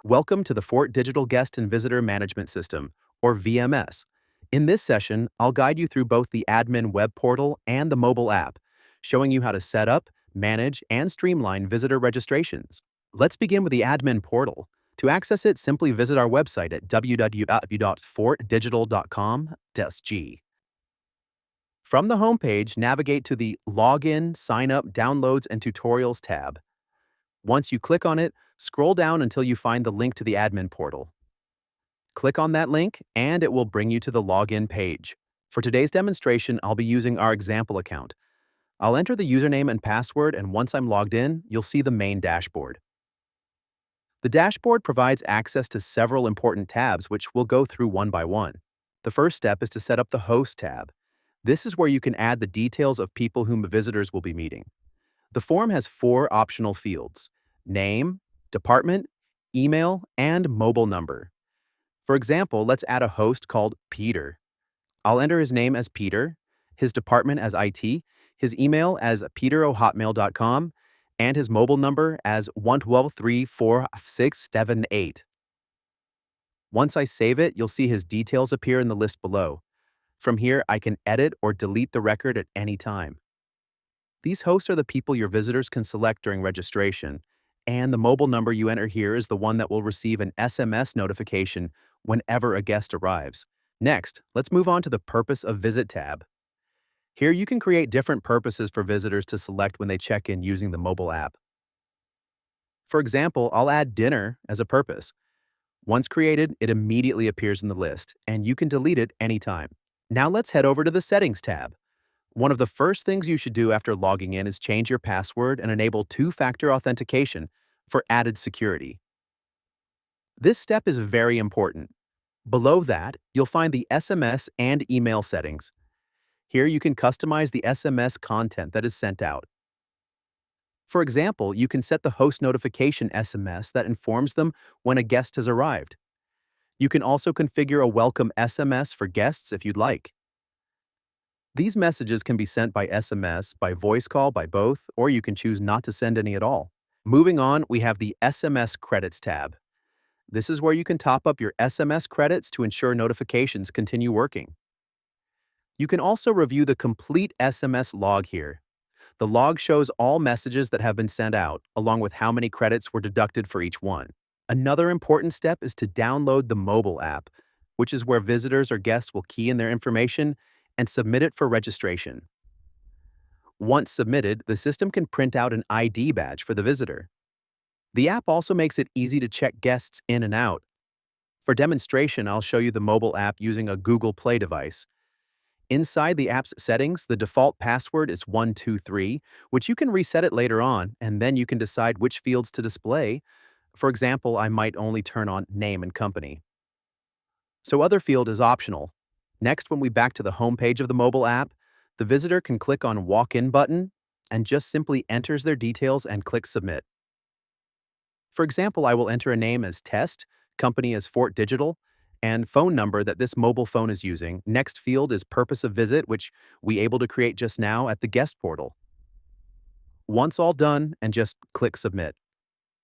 Welcome to the Fort Digital Guest and Visitor Management System, or VMS. In this session, I'll guide you through both the admin web portal and the mobile app, showing you how to set up, manage, and streamline visitor registrations. Let's begin with the admin portal. To access it, simply visit our website at www.fortdigital.com/g. From the homepage, navigate to the Login, Sign Up, Downloads, and Tutorials tab. Once you click on it, scroll down until you find the link to the admin portal. Click on that link, and it will bring you to the login page. For today's demonstration, I'll be using our example account. I'll enter the username and password, and once I'm logged in, you'll see the main dashboard. The dashboard provides access to several important tabs, which we'll go through one by one. The first step is to set up the Host tab. This is where you can add the details of people whom visitors will be meeting. The form has 4 optional fields: name, department, email, and mobile number. For example, let's add a host called Peter. I'll enter his name as Peter, his department as IT, his email as peter@hotmail.com, and his mobile number as 112345678. Once I save it, you'll see his details appear in the list below. From here, I can edit or delete the record at any time. These hosts are the people your visitors can select during registration, and the mobile number you enter here is the one that will receive an SMS notification whenever a guest arrives. Next, let's move on to the Purpose of Visit tab. Here you can create different purposes for visitors to select when they check in using the mobile app. For example, I'll add dinner as a purpose. Once created, it immediately appears in the list, and you can delete it anytime. Now let's head over to the Settings tab. One of the first things you should do after logging in is change your password and enable 2-factor authentication for added security. This step is very important. Below that, you'll find the SMS and email settings. Here you can customize the SMS content that is sent out. For example, you can set the host notification SMS that informs them when a guest has arrived. You can also configure a welcome SMS for guests if you'd like. These messages can be sent by SMS, by voice call, by both, or you can choose not to send any at all. Moving on, we have the SMS Credits tab. This is where you can top up your SMS credits to ensure notifications continue working. You can also review the complete SMS log here. The log shows all messages that have been sent out, along with how many credits were deducted for each one. Another important step is to download the mobile app, which is where visitors or guests will key in their information and submit it for registration. Once submitted, the system can print out an ID badge for the visitor. The app also makes it easy to check guests in and out. For demonstration, I'll show you the mobile app using a Google Play device. Inside the app's settings, the default password is 123, which you can reset it later on, and then you can decide which fields to display. For example, I might only turn on name and company. So other field is optional. Next, when we back to the home page of the mobile app, the visitor can click on Walk In button and just simply enters their details and click Submit. For example, I will enter a name as Test, company as Fort Digital, and phone number that this mobile phone is using. Next field is Purpose of Visit, which we able to create just now at the guest portal. Once all done, and just click Submit.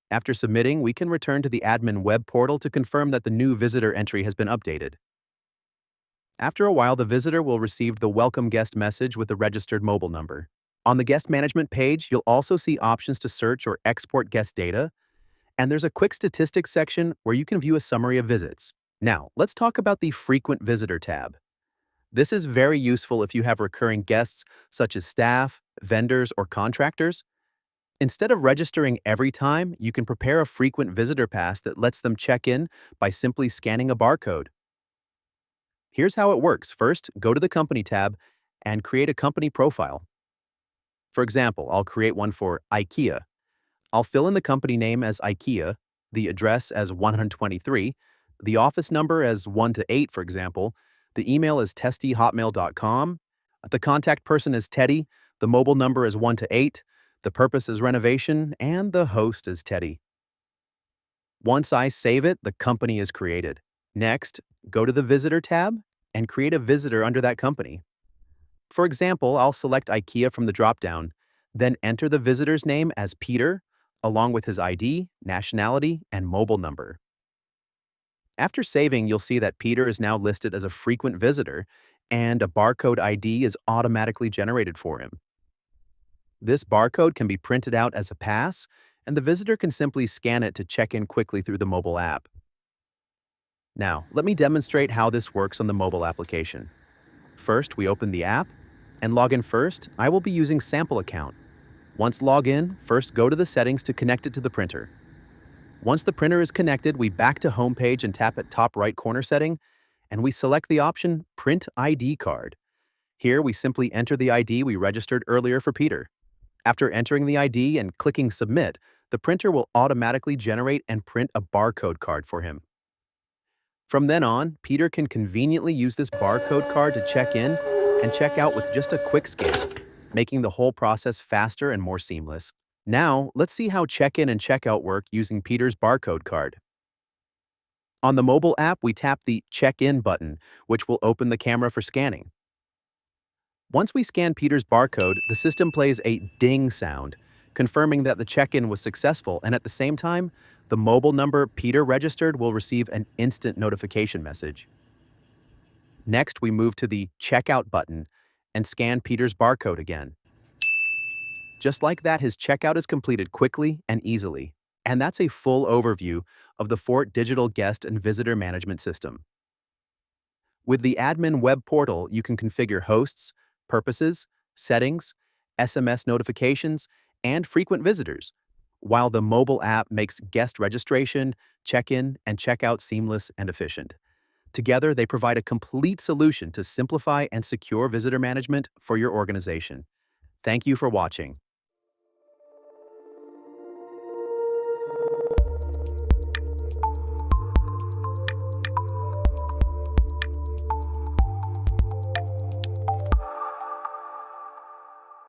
After submitting, we can return to the admin web portal to confirm that the new visitor entry has been updated. After a while, the visitor will receive the welcome guest message with the registered mobile number. On the guest management page, you'll also see options to search or export guest data, and there's a quick statistics section where you can view a summary of visits. Now, let's talk about the Frequent Visitor tab. This is very useful if you have recurring guests such as staff, vendors, or contractors. Instead of registering every time, you can prepare a frequent visitor pass that lets them check in by simply scanning a barcode. Here's how it works. First, go to the Company tab and create a company profile. For example, I'll create one for IKEA. I'll fill in the company name as IKEA, the address as 123, the office number as 1 to 8, for example, the email is testy@hotmail.com, the contact person is Teddy, the mobile number is 1 to 8, the purpose is renovation, and the host is Teddy. Once I save it, the company is created. Next, go to the Visitor tab and create a visitor under that company. For example, I'll select IKEA from the dropdown, then enter the visitor's name as Peter, along with his ID, nationality, and mobile number. After saving, you'll see that Peter is now listed as a frequent visitor, and a barcode ID is automatically generated for him. This barcode can be printed out as a pass, and the visitor can simply scan it to check in quickly through the mobile app. Now, let me demonstrate how this works on the mobile application. First, we open the app, and log in first. I will be using sample account. Once logged in, first go to the settings to connect it to the printer. Once the printer is connected, we back to home page and tap at top right corner setting, and we select the option Print ID Card. Here, we simply enter the ID we registered earlier for Peter. After entering the ID and clicking Submit, the printer will automatically generate and print a barcode card for him. From then on, Peter can conveniently use this barcode card to check in and check out with just a quick scan, making the whole process faster and more seamless. Now, let's see how check-in and check-out work using Peter's barcode card. On the mobile app, we tap the Check-in button, which will open the camera for scanning. Once we scan Peter's barcode, the system plays a ding sound, confirming that the check-in was successful, and at the same time, the mobile number Peter registered will receive an instant notification message. Next, we move to the Checkout button and scan Peter's barcode again. Just like that, his checkout is completed quickly and easily. And that's a full overview of the Fort Digital Guest and Visitor Management System. With the admin web portal, you can configure hosts, purposes, settings, SMS notifications, and frequent visitors, while the mobile app makes guest registration, check-in, and check-out seamless and efficient. Together, they provide a complete solution to simplify and secure visitor management for your organization. Thank you for watching.